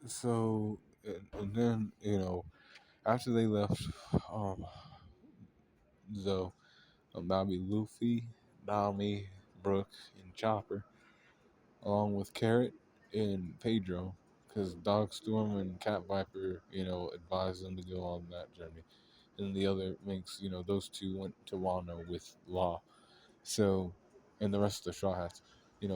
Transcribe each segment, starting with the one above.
So and then after they left, um, so that'll be Luffy, Nami, Brooke, and Chopper, along with Carrot and Pedro, because Dogstorm and Cat Viper, advise them to go on that journey, and the other makes those two went to Wano with Law. So, and the rest of the Straw Hats,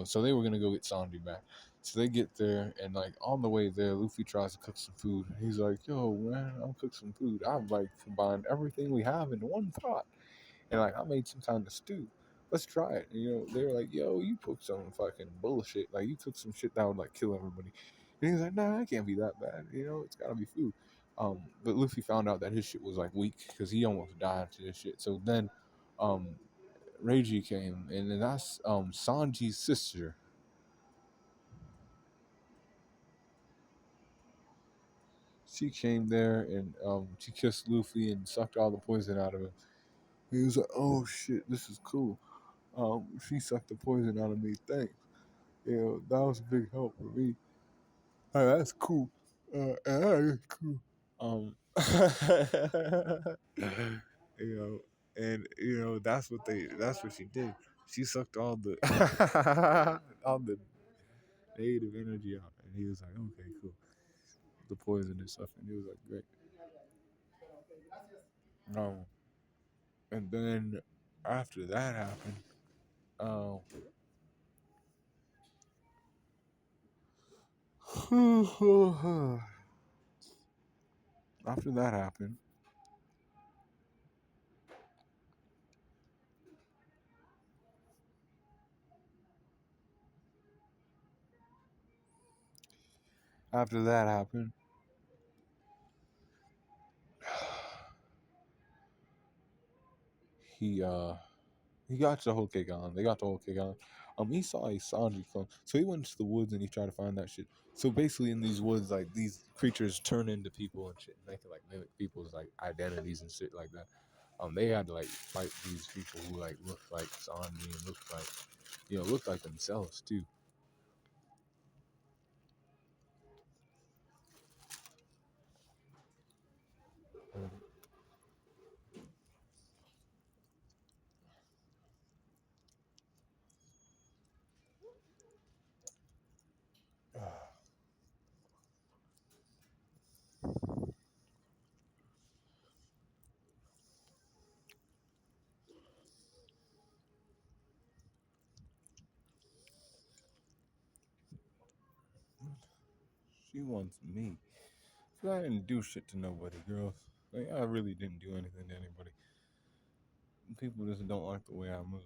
so they were gonna go get Sanji back. So they get there, and like on the way there, Luffy tries to cook some food. He's like, "Yo, man, I'll cook some food. I've like combined everything we have into one pot, and like I made some kind of stew. Let's try it." And, they were like, "Yo, you cooked some fucking bullshit. Like you cooked some shit that would like kill everybody." And he's like, "Nah, it can't be that bad. It's gotta be food." But Luffy found out that his shit was like weak because he almost died to this shit. So then, um, Reiji came, and then that's Sanji's sister. She came there and she kissed Luffy and sucked all the poison out of him. He was like, "Oh shit, this is cool." She sucked the poison out of me. Thanks. That was a big help for me. That's cool. That is cool. Um, you know, and that's what she did. She sucked all the all the negative energy out, and he was like, "Okay, cool." The poison and stuff, and he was like, "Great." Um, and then after that happened, um, after that happened, after that happened, he he got the whole cake on. They got the whole cake on. He saw a Sanji clone, so he went into the woods and he tried to find that shit. So basically, in these woods, like these creatures turn into people and shit. And they can like mimic people's like identities and shit like that. They had to like fight these people who like looked like Sanji and looked like themselves too. She wants me. So I didn't do shit to nobody, girls. Like I really didn't do anything to anybody. People just don't like the way I move.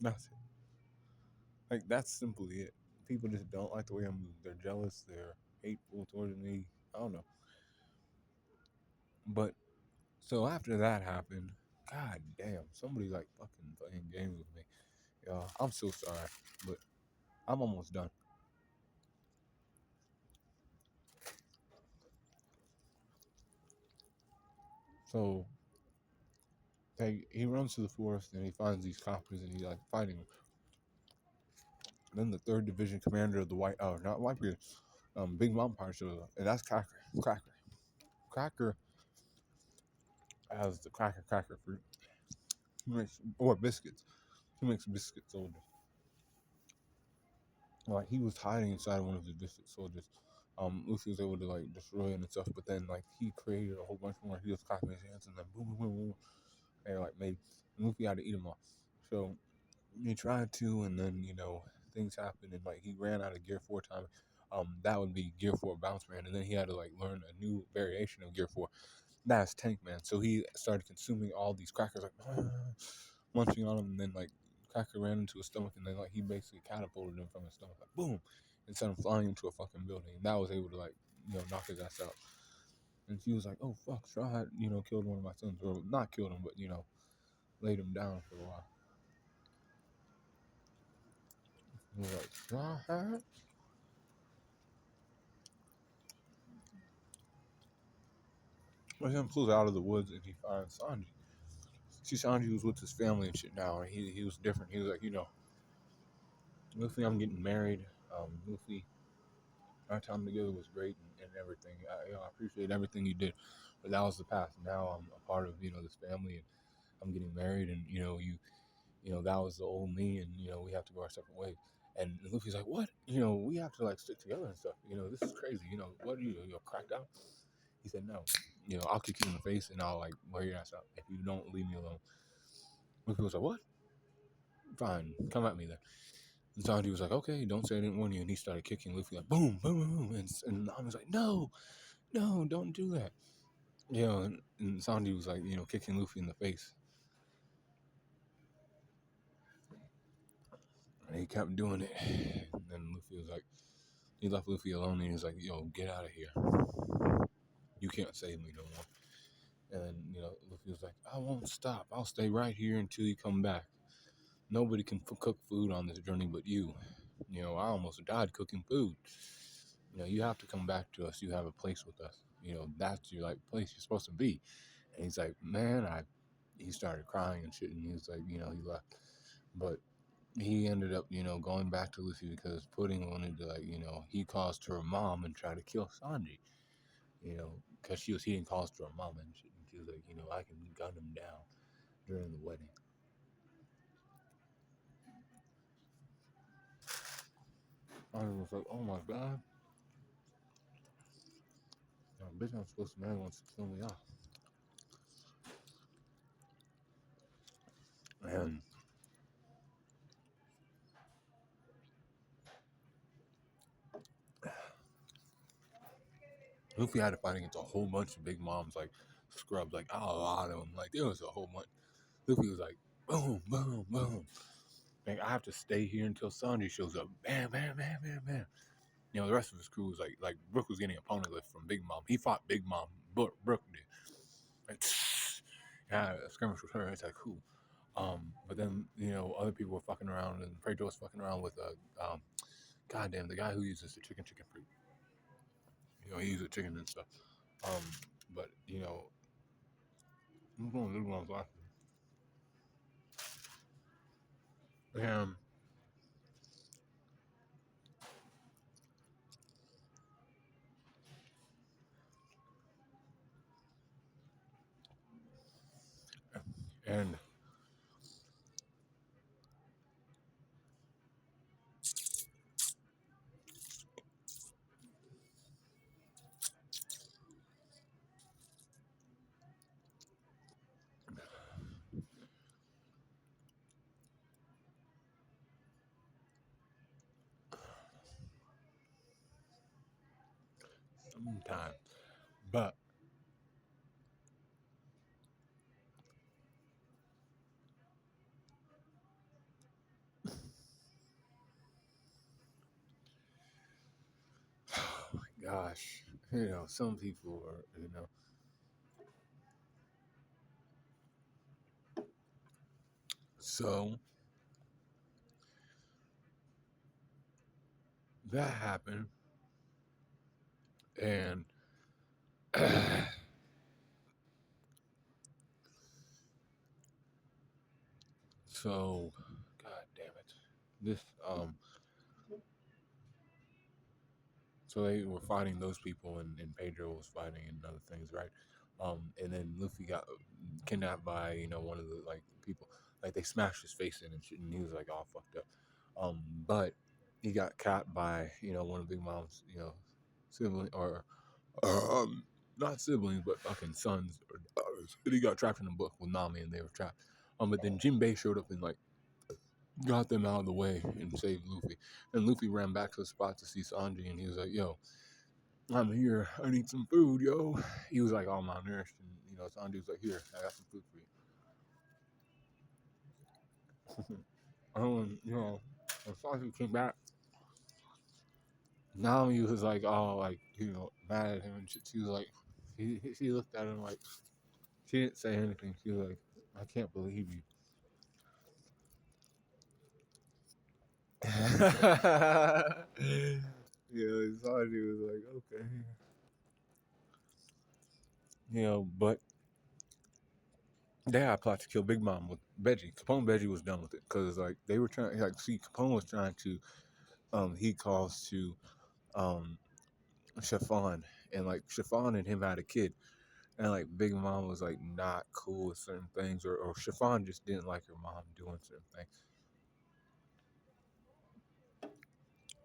That's it. Like that's simply it. People just don't like the way I move. They're jealous. They're hateful towards me. I don't know. But so after that happened, god damn, somebody like fucking playing games with me. I'm so sorry, but I'm almost done. So he runs to the forest and he finds these coppers and he's like fighting them. Then the third division commander of the not Whitebeard, Big Mom Pirate shows up, and that's Cracker. Cracker has the cracker fruit. He makes or biscuits. He makes biscuit soldiers. Like he was hiding inside one of his biscuit soldiers. Luffy was able to like destroy it and stuff, but then like he created a whole bunch more. He was clapping his hands and then boom, boom, boom, boom, and like made Luffy had to eat them all. So he tried to, and then things happened, and like he ran out of Gear 4 time. That would be Gear 4 Bounce Man, and then he had to like learn a new variation of Gear 4. That's Tank Man. So he started consuming all these crackers, like munching on them, and then like cracker ran into his stomach, and then like he basically catapulted him from his stomach, like boom, and sent him flying into a fucking building. And that was able to like knock his ass out. And she was like, "Oh fuck, Straw Hat, killed one of my sons, or not killed him, but laid him down for a while." He was like, "Straw Hat." But him pulls out of the woods and he finds Sanji. See, Sanji was with his family and shit now, and he was different. He was like, Luffy, I'm getting married. Luffy, our time together was great and everything. I appreciate everything you did, but that was the past. Now I'm a part of this family, and I'm getting married, and that was the old me, and we have to go our separate ways. And Luffy's like, what? We have to like stick together and stuff. This is crazy. What are you cracked out? He said, no. I'll kick you in the face and I'll like wear your ass out if you don't leave me alone. Luffy was like, what? Fine, come at me then. And Sanji was like, okay, don't say I didn't warn you. And he started kicking Luffy like, boom, boom, boom, boom. And Nami was like, no, no, don't do that. And Sanji was like, kicking Luffy in the face. And he kept doing it. And then Luffy was like, he left Luffy alone and he was like, yo, get out of here. You can't save me no more. And then, Luffy was like, I won't stop. I'll stay right here until you come back. Nobody can cook food on this journey but you. I almost died cooking food. You have to come back to us. You have a place with us. That's your like place you're supposed to be. And he's like, man, he started crying and shit. And he was like, he left. But he ended up, going back to Luffy because Pudding wanted to, like, he calls to her mom and tried to kill Sanji, because she was heating calls to her mom and shit. And she was like, I can gun him down during the wedding. I was like, oh my god. Bitch, I'm supposed to marry wants to kill me off. And Luffy had to fight against a whole bunch of big moms, like scrubs, like a lot of them. Like there was a whole bunch. Luffy was like, boom, boom, boom. Like I have to stay here until Sanji shows up. Bam, bam, bam, bam, bam. The rest of his crew was like Brook was getting a pony lift from Big Mom. He fought Big Mom. Brook did. Like, yeah, a skirmish with her. It's like cool. But then other people were fucking around, and Pedro was fucking around with goddamn the guy who uses the chicken fruit. He uses chicken and stuff. Um, but I'm going to do ones last. Um, and sometimes, but oh my gosh, some people are, so that happened, and so, god damn it, this so they were fighting those people, and Pedro was fighting and other things, right? And then Luffy got kidnapped by one of the like people, like they smashed his face in and shit, and he was like all fucked up. But he got caught by one of Big Mom's sibling or not siblings but fucking sons or daughters. And he got trapped in a book with Nami, and they were trapped. But then Jinbei showed up and like got them out of the way and saved Luffy. And Luffy ran back to the spot to see Sanji, and he was like, "Yo, I'm here. I need some food, yo." He was like all malnourished, and Sanji was like, "Here, I got some food for you." When Sanji came back, now he was like, oh, like mad at him and shit. She was like, she looked at him like she didn't say anything. She was like, "I can't believe you." Sanji was like, okay, but they had a plot to kill Big Mom with Veggie. Capone Veggie was done with it because like they were trying, like, see, Capone was trying to, he calls to, um, Chiffon, and like Chiffon and him had a kid, and like Big Mom was like not cool with certain things, or Chiffon just didn't like her mom doing certain things.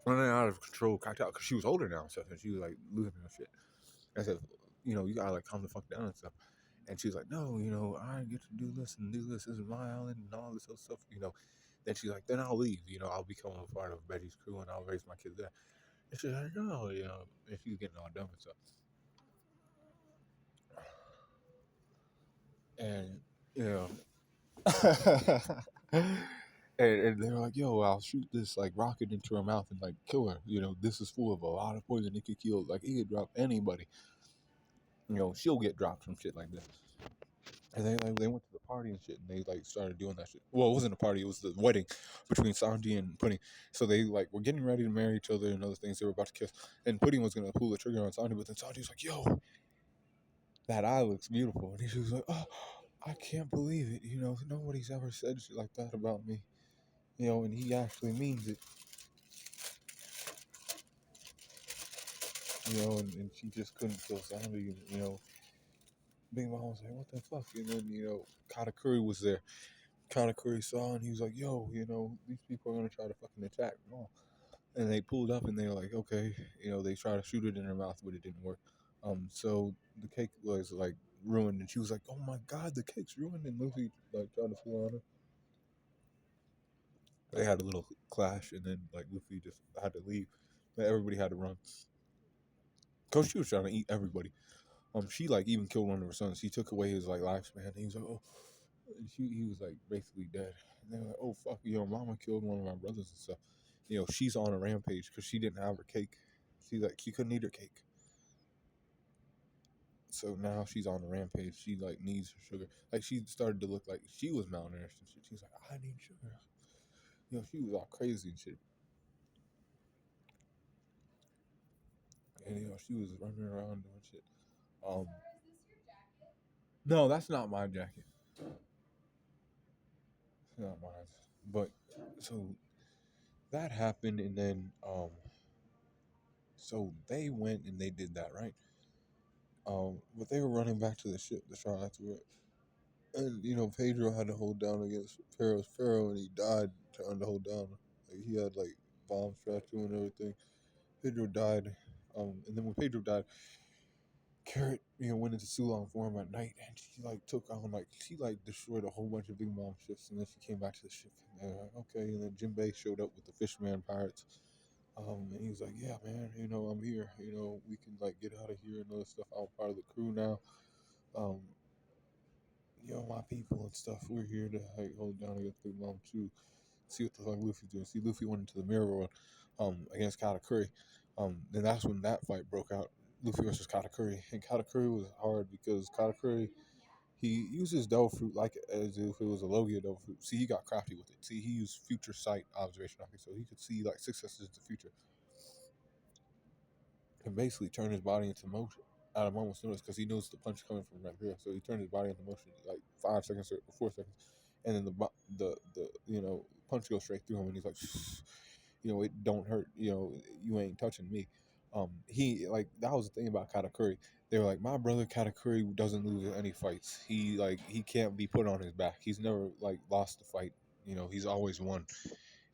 Running out of control, because she was older now and stuff, and she was like losing her shit. I said, you gotta like calm the fuck down and stuff. And she's like, no, I get to do this and do this. This is my island and all this other stuff. Then she's like, then I'll leave. I'll become a part of Betty's crew and I'll raise my kids there. And she's like, no, and she's getting all dumb and stuff. And, you know, and they're like, yo, I'll shoot this like rocket into her mouth and like kill her. This is full of a lot of poison. It could kill, like, it could drop anybody. She'll get dropped from shit like this. And they went to the party and shit, and they like started doing that shit. Well, it wasn't a party; it was the wedding between Sanji and Pudding. So they like were getting ready to marry each other and other things. They were about to kiss, and Pudding was gonna pull the trigger on Sanji, but then Sanji was like, "Yo, that eye looks beautiful," and he was like, "Oh, I can't believe it. Nobody's ever said shit like that about me. And he actually means it. And she just couldn't kill Sanji. And, Big Mom was like, "What the fuck?" And then Katakuri was there. Katakuri saw and he was like, yo, these people are gonna try to fucking attack Mom. And they pulled up and they were like, okay, they tried to shoot it in her mouth, but it didn't work. So the cake was like ruined, and she was like, oh my god, the cake's ruined, and Luffy like tried to pull on her. They had a little clash, and then like Luffy just had to leave. Everybody had to run. Cause she was trying to eat everybody. She like even killed one of her sons. She took away his like lifespan. And he was like, oh, he was like basically dead. And they were like, oh fuck, Mama killed one of my brothers and stuff. She's on a rampage because she didn't have her cake. She couldn't eat her cake. So now she's on a rampage. She like needs her sugar. Like she started to look like she was malnourished and shit. She's like, I need sugar. She was all crazy and shit. And she was running around doing shit. Um, no, that's not my jacket. It's not mine. But so that happened, and then so they went and they did that, right? But they were running back to the ship to try afterward. And Pedro had to hold down against Pharaoh's Pharaoh, and he died trying to hold down. Like he had like bombs strapped to him and everything. Pedro died. And then when Pedro died, Carrot, went into Sulong form at night, and she like took on like she like destroyed a whole bunch of Big Mom ships, and then she came back to the ship. And they're like, okay, and then Jinbei showed up with the Fishman pirates. And he was like, yeah, man, I'm here. We can like get out of here and other stuff. I'm part of the crew now. Um, my people and stuff. We're here to like hold down against Big Mom too. See what the fuck Luffy's doing. See, Luffy went into the mirror world, against Katakuri. Then that's when that fight broke out. Luffy versus Katakuri, and Katakuri was hard because Katakuri he uses devil fruit like as if it was a Logia devil fruit. See, he got crafty with it. See, he used future sight observation, so he could see like successes in the future and basically turn his body into motion at a moment's notice because he knows the punch coming from right there. So he turned his body into motion like 5 seconds or 4 seconds, and then the punch goes straight through him, and he's like, it don't hurt. You ain't touching me. He like that was the thing about Katakuri. They were like, my brother Katakuri doesn't lose any fights. He can't be put on his back. He's never like lost a fight. He's always won,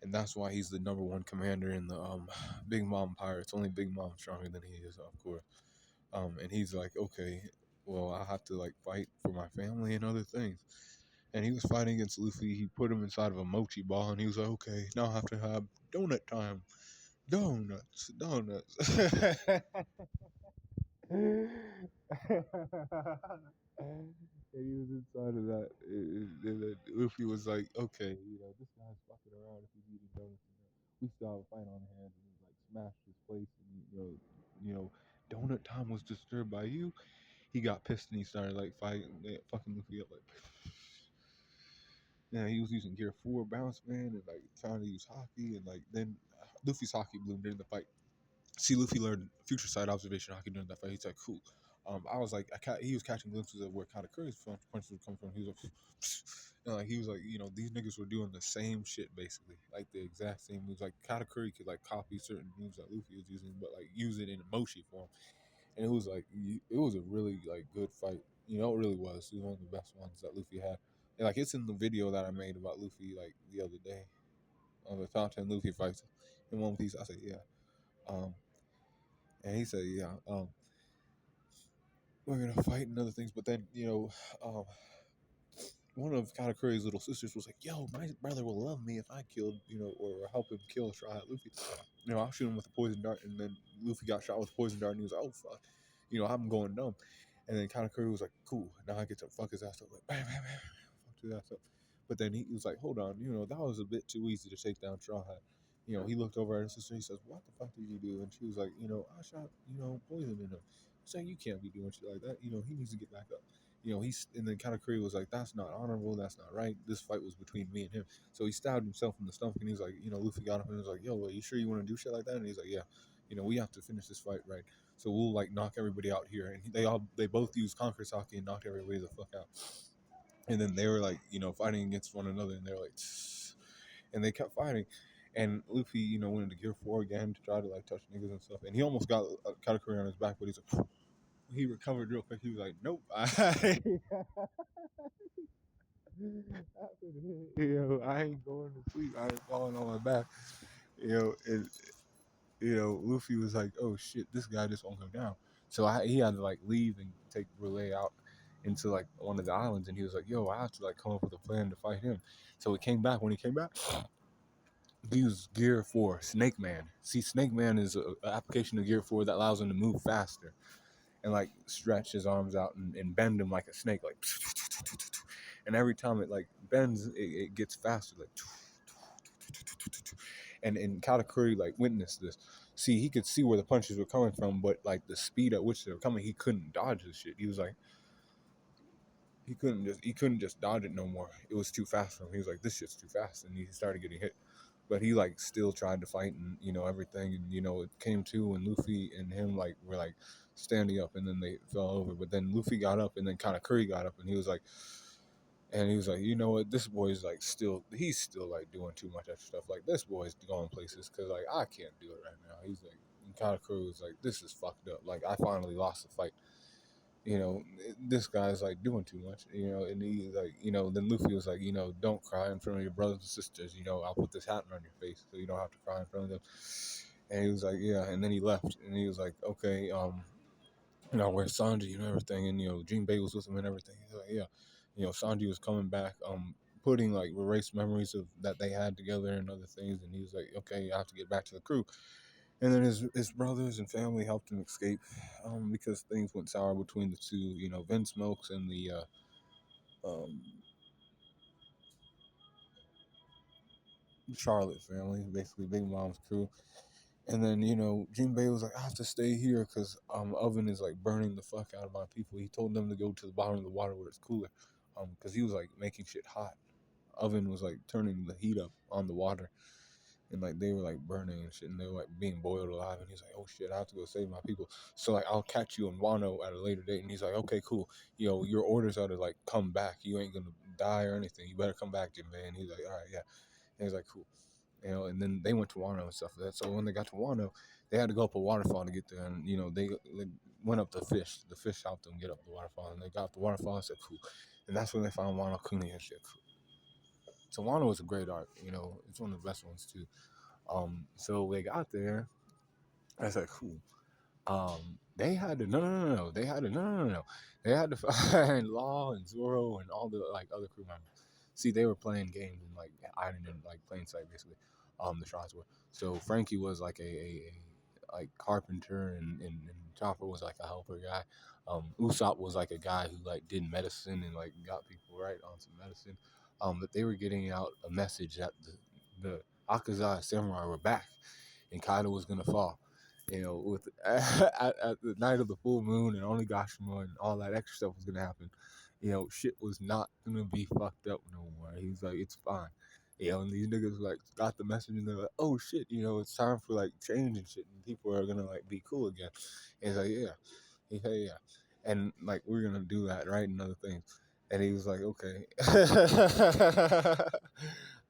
and that's why he's the number one commander in the Big Mom Pirates. Only Big Mom stronger than he is, of course. And he's like, okay, well, I have to like fight for my family and other things. And he was fighting against Luffy. He put him inside of a mochi ball, and he was like, okay, now I have to have donut time. Donuts. And he was inside of that. And then Luffy was like, okay, this guy's fucking around if he's eating donuts. We still have a fight on hands, and he like smashed his place. And donut time was disturbed by you. He got pissed and he started like fighting, fucking Luffy up. Like, yeah, he was using Gear 4 bounce man and like trying to use hockey, and like then Luffy's hockey blew during the fight. See, Luffy learned future side observation hockey during that fight. He's like, cool. I was like, he was catching glimpses of where Katakuri's punches would come from. He was like, and like he was like, these niggas were doing the same shit basically, like the exact same moves. Like Katakuri could like copy certain moves that Luffy was using, but like use it in a moshi form. And it was like, it was a really like good fight. It really was. It was one of the best ones that Luffy had. And like it's in the video that I made about Luffy like the other day on the top 10 Luffy fights in One Piece. I said, yeah. Um, and he said, yeah. We're gonna fight and other things, but then um, one of Katakuri's little sisters was like, "Yo, my brother will love me if I killed, or help him kill Straw Hat Luffy. I'll shoot him with a poison dart." And then Luffy got shot with a poison dart, and he was like, "Oh fuck, I'm going numb." And then Katakuri was like, "Cool, now I get to fuck his ass up, like bam, bam, bam, fuck his ass up." But then he was like, "Hold on, that was a bit too easy to take down Straw Hat." He looked over at his sister. He says, "What the fuck did you do?" And she was like, "I shot, poison in him." He's like, "You can't be doing shit like that. He needs to get back up." He's and then Katakuri was like, "That's not honorable. That's not right. This fight was between me and him." So he stabbed himself in the stomach, and he's like, Luffy got up and he was like, "Yo, are you sure you want to do shit like that?" And he's like, "Yeah, we have to finish this fight right. So we'll like knock everybody out here." And they both used Conquer Sake and knocked everybody the fuck out. And then they were like, fighting against one another, and they're like, and they kept fighting. And Luffy, went into Gear 4 again to try to like touch niggas and stuff, and he almost got Katakuri on his back, but he's like, he recovered real quick. He was like, "Nope, I ain't going to sleep. I ain't falling on my back." And Luffy was like, "Oh shit, this guy just won't go down." So he had to like leave and take Relay out into like one of the islands, and he was like, "Yo, I have to like come up with a plan to fight him." So he came back. When he came back, he used Gear 4, Snake Man. See, Snake Man is an application of Gear 4 that allows him to move faster and like stretch his arms out and bend him like a snake, like. And every time it like bends, it gets faster, like. And Katakuri like witnessed this. See, he could see where the punches were coming from, but like the speed at which they were coming, he couldn't dodge this shit. He was like, he couldn't just dodge it no more. It was too fast for him. He was like, this shit's too fast, and he started getting hit. But he like still tried to fight and everything, and it came to and Luffy and him like were like standing up, and then they fell over. But then Luffy got up, and then Katakuri got up, and he was like, you know what, this boy's like he's still like doing too much extra stuff. Like this boy's going places because like I can't do it right now. He's like, and Katakuri was like, this is fucked up. Like I finally lost the fight. This guy's like doing too much. And he like, then Luffy was like, don't cry in front of your brothers and sisters. I'll put this hat on your face so you don't have to cry in front of them. And he was like, yeah. And then he left, and he was like, okay, where's Sanji and everything? And Jinbei was with him and everything. He's like, yeah. Sanji was coming back, putting like erased memories of that they had together and other things. And he was like, okay, I have to get back to the crew. And then his brothers and family helped him escape, because things went sour between the two. Vince Smokes and the um, Charlotte family, basically Big Mom's crew. And then Jinbei was like, I have to stay here because Oven is like burning the fuck out of my people. He told them to go to the bottom of the water where it's cooler, because he was like making shit hot. Oven was like turning the heat up on the water, and like they were like burning and shit, and they were like being boiled alive. And he's like, "Oh shit, I have to go save my people." So like, I'll catch you in Wano at a later date. And he's like, "Okay, cool. Your orders are to like come back. You ain't gonna die or anything. You better come back, Jinbei." And he's like, "All right, yeah." And he's like, "Cool." And then they went to Wano and stuff like that. So when they got to Wano, they had to go up a waterfall to get there. And they went up the fish. The fish helped them get up the waterfall, and they got up the waterfall and said, "Cool." And that's when they found Wano Kuni and shit. Cool. So Wano was a great arc. It's one of the best ones too. So they got there. I said, cool. They had to no. They had to no. They had to find Law and Zoro and all the like other crew members. See, they were playing games and like hiding in like plain sight, basically. The shots were. So Frankie was like a like carpenter, and Chopper was like a helper guy. Usopp was like a guy who like did medicine and like got people right on some medicine. But they were getting out a message that the Akaza samurai were back, and Kaido was gonna fall. With at the night of the full moon and Onigashima and all that extra stuff was gonna happen. Shit was not gonna be fucked up no more. He's like, it's fine. And these niggas like got the message, and they're like, oh shit, it's time for like change and shit, and people are gonna like be cool again. And he's like, yeah. He said, yeah. and like we're gonna do that, right, and other things. And he was like, okay.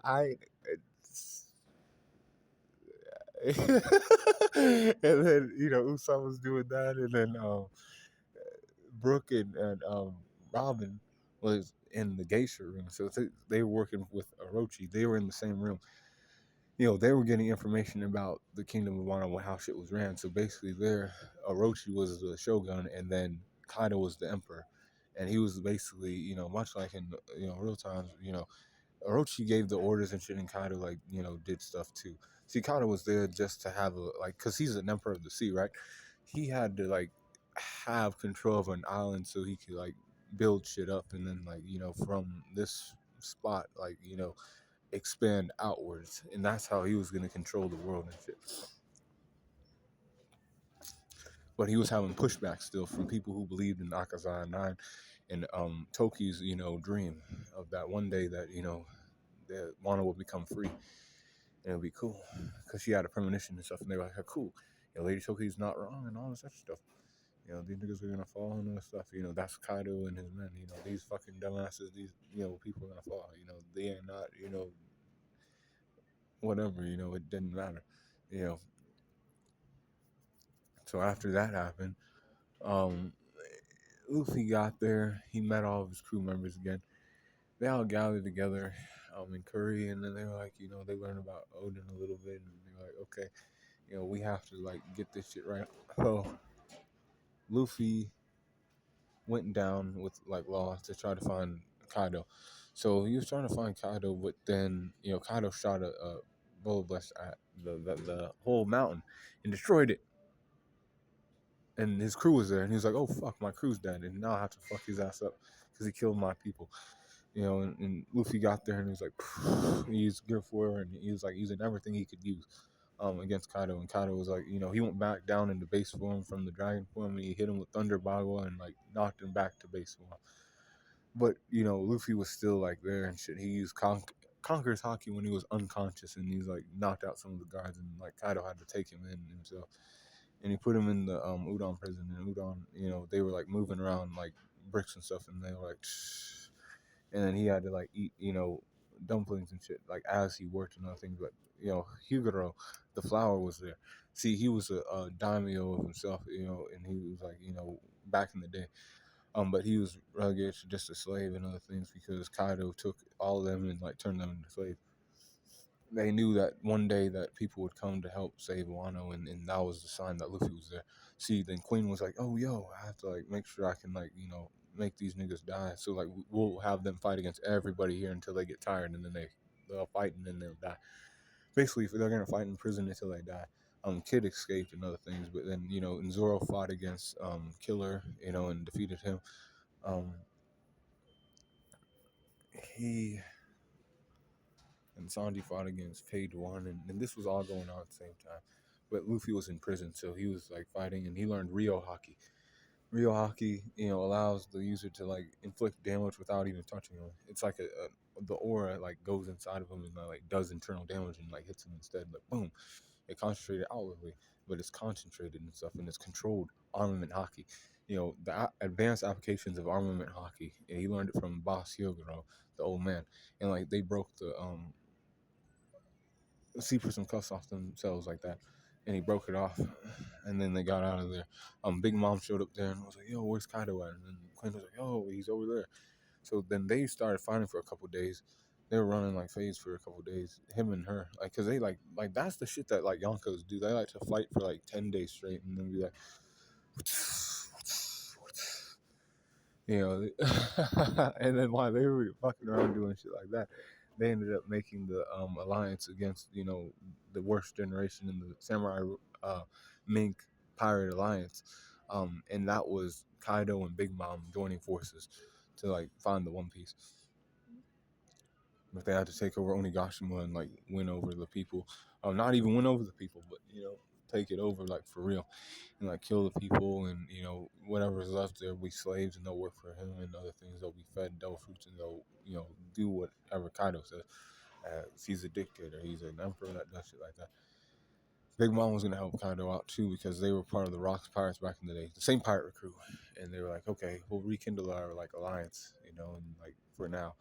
I and then Usopp was doing that, and then Brooke and Robin was in the geisha room, so they were working with Orochi. They were in the same room. They were getting information about the Kingdom of Wano, how shit was ran. So basically, there, Orochi was the shogun, and then Kaido was the emperor, and he was basically, much like in real times, Orochi gave the orders and shit, and Kaido did stuff too. See, Kaido was there just to have cause he's an emperor of the sea, right? He had to have control of an island so he could build shit up, and then from this spot expand outwards, and that's how he was gonna control the world and shit. But he was having pushback still from people who believed in Akaza 9 and Toki's dream of that one day that that Wano will become free and it'll be cool because she had a premonition and stuff, and they were like, "Oh, cool, Lady Toki's not wrong," and all this other stuff. These niggas are gonna fall and all this stuff. That's Kaido and his men. These fucking dumbasses, these people are gonna fall. They are not. Whatever. It didn't matter. You know. So after that happened, um, Luffy got there. He met all of his crew members again. They all gathered together in Curry, and then they were like, they learned about Odin a little bit, and they were like, okay, we have to get this shit right. So Luffy went down with Law to try to find Kaido. So he was trying to find Kaido, but then Kaido shot a bullet blast at the whole mountain and destroyed it. And his crew was there, and he was like, "Oh fuck, my crew's dead, and now I have to fuck his ass up because he killed my people." And Luffy got there, and he was like, he used Gear 4, and he was using everything he could use against Kaido. And Kaido was he went back down into base form from the dragon form, and he hit him with Thunder Bagua and knocked him back to base form. But Luffy was still there and shit. He used Conqueror's Haki when he was unconscious, and he's knocked out some of the guards, and Kaido had to take him in himself, and he put him in the Udon prison. And Udon, they were moving around bricks and stuff, and they were and then he had to eat dumplings and shit as he worked and other things. But Huguro, the flower, was there. See, he was a daimyo of himself, and he was back in the day. But he was relegated to just a slave and other things because Kaido took all of them and turned them into slaves. They knew that one day that people would come to help save Wano, and that was the sign that Luffy was there. See, then Queen was like, "Oh, yo, I have to make sure I can make these niggas die. So we'll have them fight against everybody here until they get tired, and then they'll fight and then they'll die. Basically, they're gonna fight in prison until they die." Kid escaped and other things, but then and Zoro fought against Killer, and defeated him. Um, he and Sanji fought against Fade One, and this was all going on at the same time. But Luffy was in prison, so he was fighting, and he learned Rio Haki. Rio Haki, allows the user to inflict damage without even touching him. It's the aura goes inside of him and does internal damage and hits him instead. Boom, it concentrated outwardly, but it's concentrated and stuff, and it's controlled armament Haki. The advanced applications of armament Haki. And he learned it from Boss Hyogoro, the old man, and they broke the secret some cuffs off themselves like that, and he broke it off, and then they got out of there. Big Mom showed up there and was like, "Yo, where's Kaido at?" And then Quinn was like, "Oh, he's over there." So then they started fighting for a couple days. They were running phase for a couple days, him and her, cause they that's the shit that Yonkos do. They like to fight for 10 days straight, and then be like, and then while they were fucking around doing shit like that, they ended up making the alliance against the worst generation in the samurai mink pirate alliance, and that was Kaido and Big Mom joining forces to find the One Piece. But they had to take over Onigashima and win over the people, not even win over the people, but take it over for real, and kill the people, and whatever's left there will be slaves, and they'll work for him and other things. They'll be fed devil fruits, and they'll do whatever Kaido says. He's a dictator. He's an emperor that does shit like that. Big Mom was gonna help Kaido out too because they were part of the Rocks Pirates back in the day, the same pirate crew, and they were like, okay, we'll rekindle our like alliance, and like for now.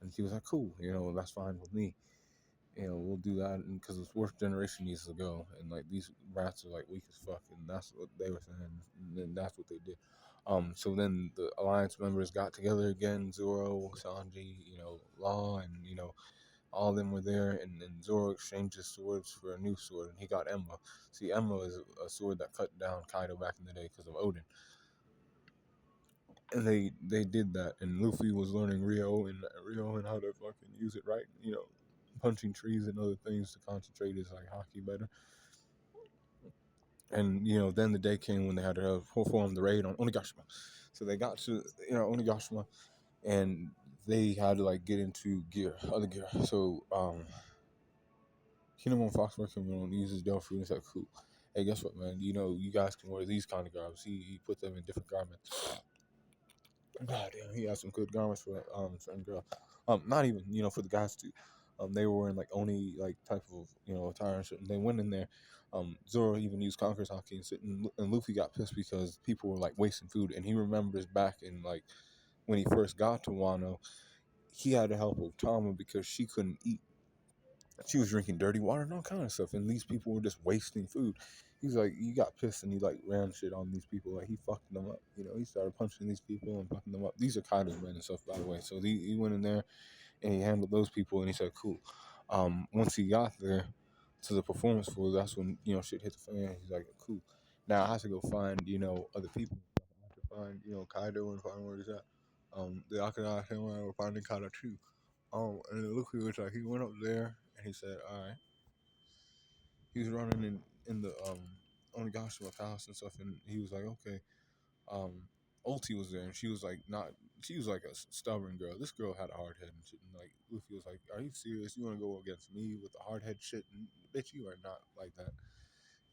And she was like, cool, that's fine with me. We'll do that, and because the fourth generation needs to go, and like these rats are like weak as fuck, and that's what they were saying, and then that's what they did. So then the alliance members got together again, Zoro, Sanji, Law, and all of them were there, and Zoro exchanged his swords for a new sword, and he got Emma. See, Emma is a sword that cut down Kaido back in the day because of Odin, and they did that, and Luffy was learning Rio and how to fucking use it right, punching trees and other things to concentrate his like hockey better. And then the day came when they had to perform the raid on Onigashima. So they got to Onigashima, and they had to like get into other gear. So Kinemon Foxworth came on, uses Del Fruit, and it's like, cool. Hey, guess what, man? You guys can wear these kind of garments. He put them in different garments. God damn, he had some good garments for certain girl. Not even for the guys too. They were wearing like only like type of attire and shit. And they went in there. Zoro even used Conqueror's hockey and shit, and Luffy got pissed because people were like wasting food. And he remembers back in like when he first got to Wano, he had to help Otama because she couldn't eat. She was drinking dirty water and all kind of stuff, and these people were just wasting food. He's like, he got pissed and he like ran shit on these people. Like he fucked them up. He started punching these people and fucking them up. These are Kaido's men and stuff, by the way. So he went in there and he handled those people, and he said, cool. Once he got there to the performance floor, that's when shit hit the fan. He's like, cool. Now I have to go find other people. I have to find Kaido and find where he's at. The Akana Samurai were finding Kaido too. And it looked was like he went up there and he said, all right. He was running in the Onigashima Palace and stuff, and he was like, okay. Um, Ulti was there, and she was like not. She was like a stubborn girl. This girl had a hard head and shit. And like Luffy was like, "Are you serious? You want to go against me with the hard head shit? And, bitch, you are not like that."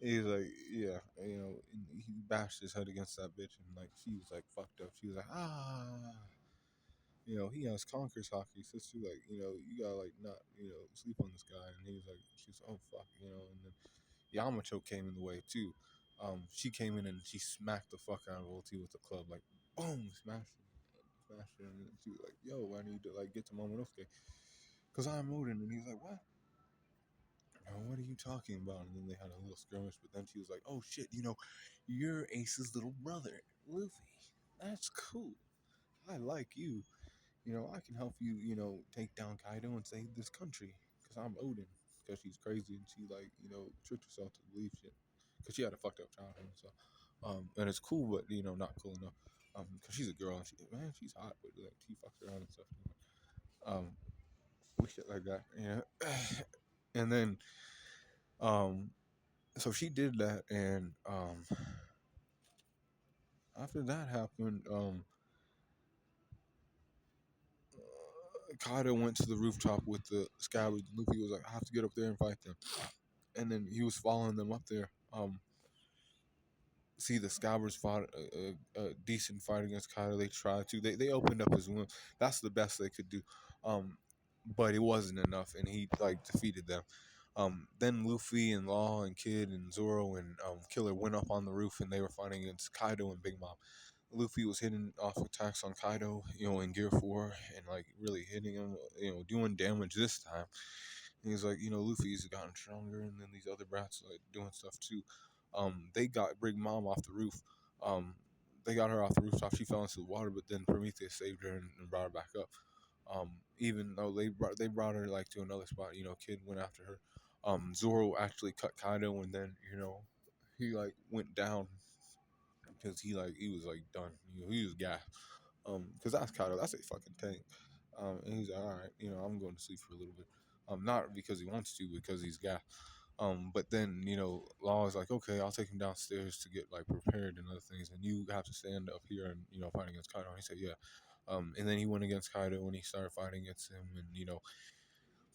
And he's like, "Yeah, And he bashed his head against that bitch, and like she was like fucked up. She was like, ah. He has Conquer's hockey, so she like, you gotta like not, sleep on this guy. And he was like, she's oh fuck, and then Yamato came in the way too. She came in and she smacked the fuck out of Ulti with the club, like boom, smashed her, and she was like, "Yo, I need to like get to Momonosuke, cause I'm Odin." And he was like, "What? What are you talking about?" And then they had a little skirmish, but then she was like, "Oh shit, you're Ace's little brother, Luffy. That's cool. I like you. I can help you, take down Kaido and save this country, cause I'm Odin." Cause she's crazy and she like, tricked herself to believe shit, cause she had a fucked up childhood. So, and it's cool, but not cool enough. Cause she's a girl and she's hot, but like she fucks around and stuff. Um, we shit like that, and then, um, so she did that, and after that happened, Kaido went to the rooftop with the scabbards. Luffy was like, "I have to get up there and fight them," and then he was following them up there. See, the Scalpers fought a decent fight against Kaido. They tried to. They opened up his wound. That's the best they could do. But it wasn't enough, and he like defeated them. Then Luffy and Law and Kid and Zoro and Killer went up on the roof, and they were fighting against Kaido and Big Mom. Luffy was hitting off attacks on Kaido, in Gear 4, and like really hitting him, doing damage this time. And he's like, Luffy's gotten stronger, and then these other brats like doing stuff too. They got Big Mom off the roof. Um, they got her off the rooftop. She fell into the water, but then Prometheus saved her and brought her back up. Even though they brought her like to another spot, Kid went after her. Zoro actually cut Kaido, and then he like went down because he was like done. He was gassed. Because that's Kaido. That's a fucking tank. And he's like, all right, I'm going to sleep for a little bit. Not because he wants to, because he's gassed. But then, Law is like, okay, I'll take him downstairs to get like prepared and other things, and you have to stand up here and fight against Kaido. And he said, yeah. And then he went against Kaido and he started fighting against him, and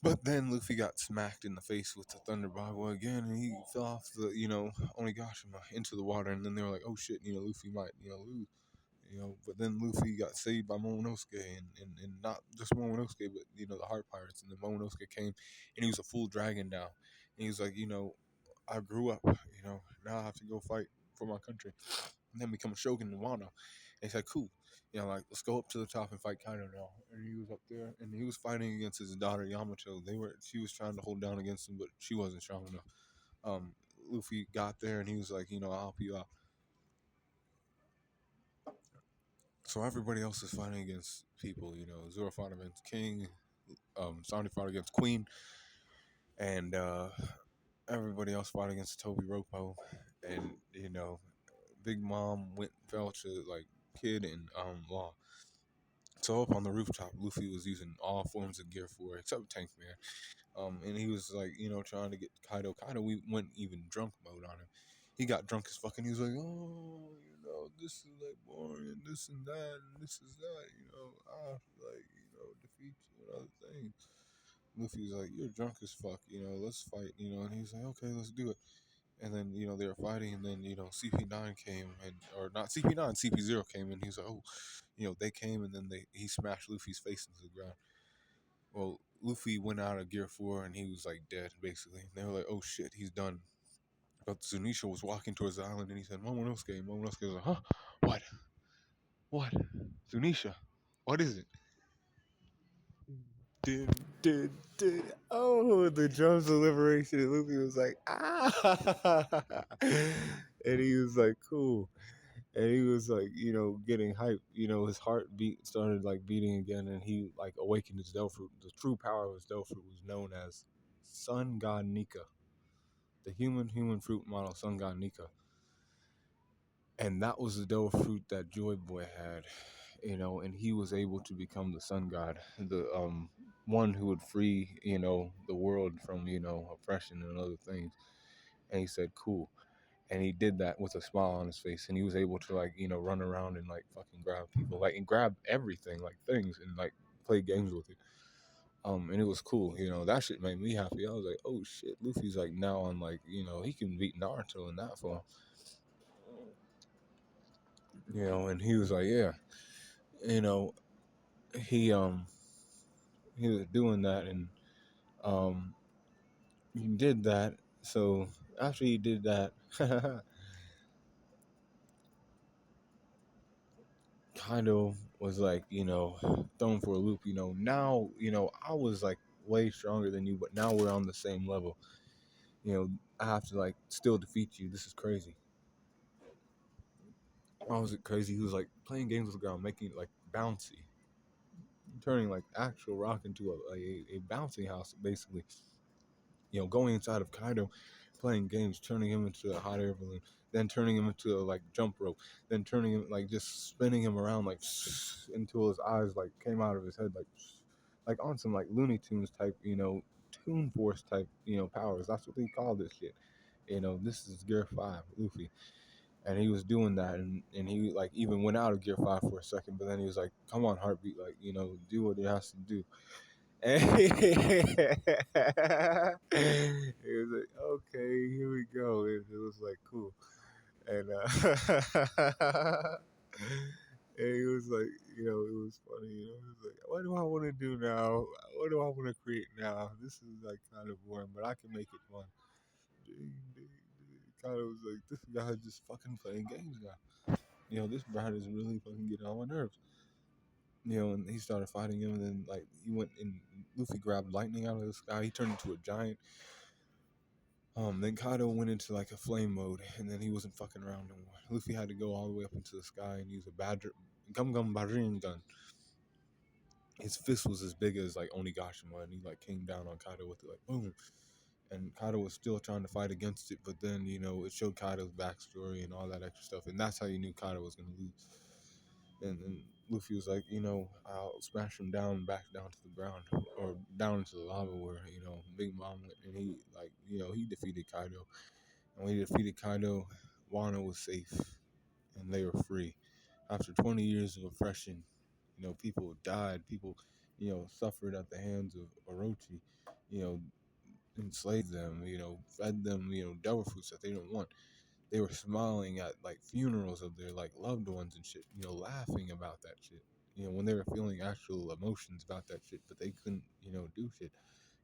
but then Luffy got smacked in the face with the Thunder Bagua again, and he fell off the Onigashima into the water, and then they were like, oh shit, Luffy might lose. But then Luffy got saved by Momonosuke, and not just Momonosuke, but the Heart Pirates. And then Momonosuke came, and he was a full dragon now, and he was like, I grew up, now I have to go fight for my country and then become a shogun in Wano. And he said, cool, like let's go up to the top and fight Kaido now. And he was up there and he was fighting against his daughter Yamato. She was trying to hold down against him, but she wasn't strong enough. Um, Luffy got there and he was like, I'll help you out. So everybody else is fighting against people, Zoro fought against King, Sandy fought against Queen, and everybody else fought against Toby Ropo, and Big Mom fell to like Kid and Law. So up on the rooftop, Luffy was using all forms of gear for except Tank Man. And he was like, trying to get Kaido. Kaido, we went even drunk mode on him. He got drunk as fucking. He was like, oh, this is like boring, and this and that, and this is that. I have to like, defeat you and other things. Luffy's like, you're drunk as fuck. Let's fight. And he's like, okay, let's do it. And then they were fighting, and then CP9 came, and or not CP9, CP0 came, and he was like, oh, they came, and then he smashed Luffy's face into the ground. Well, Luffy went out of Gear 4 and he was like dead, basically. And they were like, oh shit, he's done. But Zunisha was walking towards the island and he said, Momonosuke. Momonosuke was like, huh? What? What? Zunisha? What is it? Did. Oh, the drums of liberation. And Luffy was like, ah. And he was like, cool. And he was like, getting hyped. His heartbeat started like beating again, and he like awakened his Devil Fruit. The true power of his Devil Fruit was known as Sun God Nika, the human fruit model Sun God Nika, and that was the Devil Fruit that Joy Boy had. And he was able to become the Sun God, the one who would free the world from oppression and other things. And he said, cool. And he did that with a smile on his face, and he was able to like run around and like fucking grab people, like and grab everything, like things, and like play games with it. And it was cool. That shit made me happy. I was like, oh shit, Luffy's like now on like he can beat Naruto in that form. And he was like, yeah, you know he he was doing that, and um he did that. So after he did that, kind of was like, thrown for a loop. Now, I was like way stronger than you, but now we're on the same level. I have to like still defeat you. This is crazy. Why was it crazy? He was like playing games with the ground, making it like bouncy, turning like actual rock into a bouncing house, basically. Going inside of Kaido, playing games, turning him into a hot air balloon, then turning him into a like jump rope, then turning him like just spinning him around like until his eyes like came out of his head like on some like Looney Tunes type, Toon Force type, powers. That's what they call this shit. This is Gear 5, Luffy. And he was doing that, and he like even went out of Gear 5 for a second, but then he was like, come on, Heartbeat, like, do what he has to do. And he was like, okay, here we go. It was like cool. And and he was like, it was funny. It was like, what do I want to do now? What do I want to create now? This is like kind of boring, but I can make it fun. Kind of was like, this guy's just fucking playing games now. This Brad is really fucking getting on my nerves. And he started fighting him, and then like he went and Luffy grabbed lightning out of the sky. He turned into a giant. Then Kaido went into like a flame mode, and then he wasn't fucking around no more. Luffy had to go all the way up into the sky and use a Gum Gum Barin gun. His fist was as big as like Onigashima, and he like came down on Kaido with it like boom. And Kaido was still trying to fight against it, but then it showed Kaido's backstory and all that extra stuff, and that's how you knew Kaido was gonna lose. And Luffy was like, I'll smash him back down to the ground, or down into the lava where, Big Mom went, and he, like, he defeated Kaido. And when he defeated Kaido, Wano was safe, and they were free. After 20 years of oppression, people died, people, suffered at the hands of Orochi, you know, enslaved them, fed them, devil fruits that they didn't want. They were smiling at like funerals of their like loved ones and shit, laughing about that shit. When they were feeling actual emotions about that shit, but they couldn't, do shit,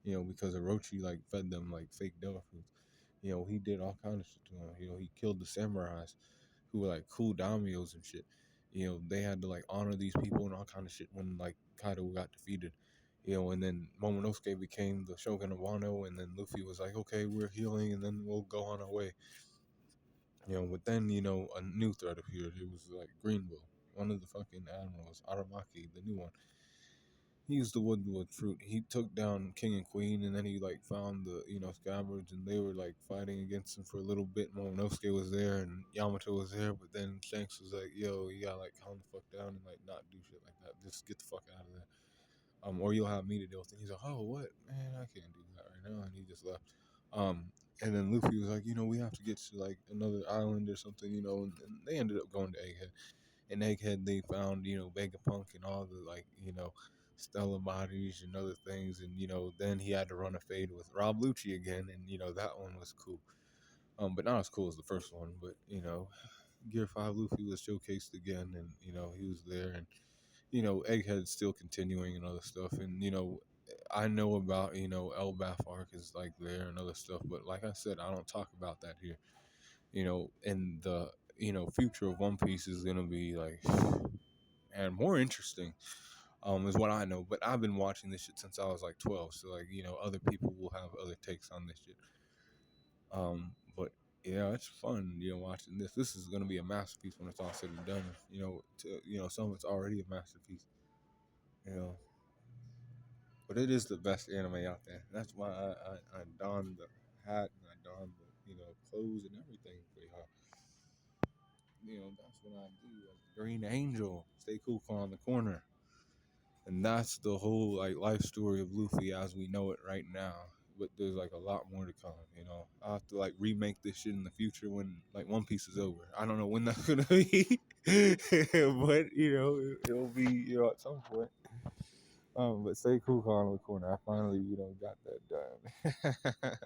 because Orochi like fed them like fake devil fruits. He did all kinds of shit to him. He killed the samurais who were like cool daimyos and shit. They had to like honor these people and all kind of shit when like Kaido got defeated. And then Momonosuke became the Shogun of Wano, and then Luffy was like, okay, we're healing, and then we'll go on our way. But then, a new threat appeared. It was like Greenville, one of the fucking admirals, Aramaki, the new one. He used the woodwood fruit. He took down King and Queen, and then he like found the scabbards, and they were like fighting against him for a little bit. Momonosuke was there, and Yamato was there, but then Shanks was like, "Yo, you gotta like calm the fuck down and like not do shit like that. Just get the fuck out of there, or you'll have me to deal with it." He's like, "Oh, what, man? I can't do that right now," and he just left. And then Luffy was like, "We have to get to like another island or something, and they ended up going to Egghead. In Egghead, they found, Vegapunk and all the, like, Stella bodies and other things. And, then he had to run a fade with Rob Lucci again. And, that one was cool. But not as cool as the first one. But, Gear 5 Luffy was showcased again. And, he was there. And, Egghead's still continuing and other stuff. And, I know about, Elbaf arc is like there and other stuff. But like I said, I don't talk about that here. And the, future of One Piece is going to be like and more interesting, is what I know. But I've been watching this shit since I was like 12, so like other people will have other takes on this shit. But yeah, it's fun, watching this. This is gonna be a masterpiece when it's all said and done. Some of it's already a masterpiece. You know, but it is the best anime out there. That's why I don the hat and I don the clothes and everything for y'all. That's what I do as the Green Angel. Stay cool on the corner. And that's the whole like life story of Luffy as we know it right now. But there's like a lot more to come. I'll have to like remake this shit in the future when like One Piece is over. I don't know when that's gonna be, but it'll be at some point. But stay cool, on the corner. I finally got that done.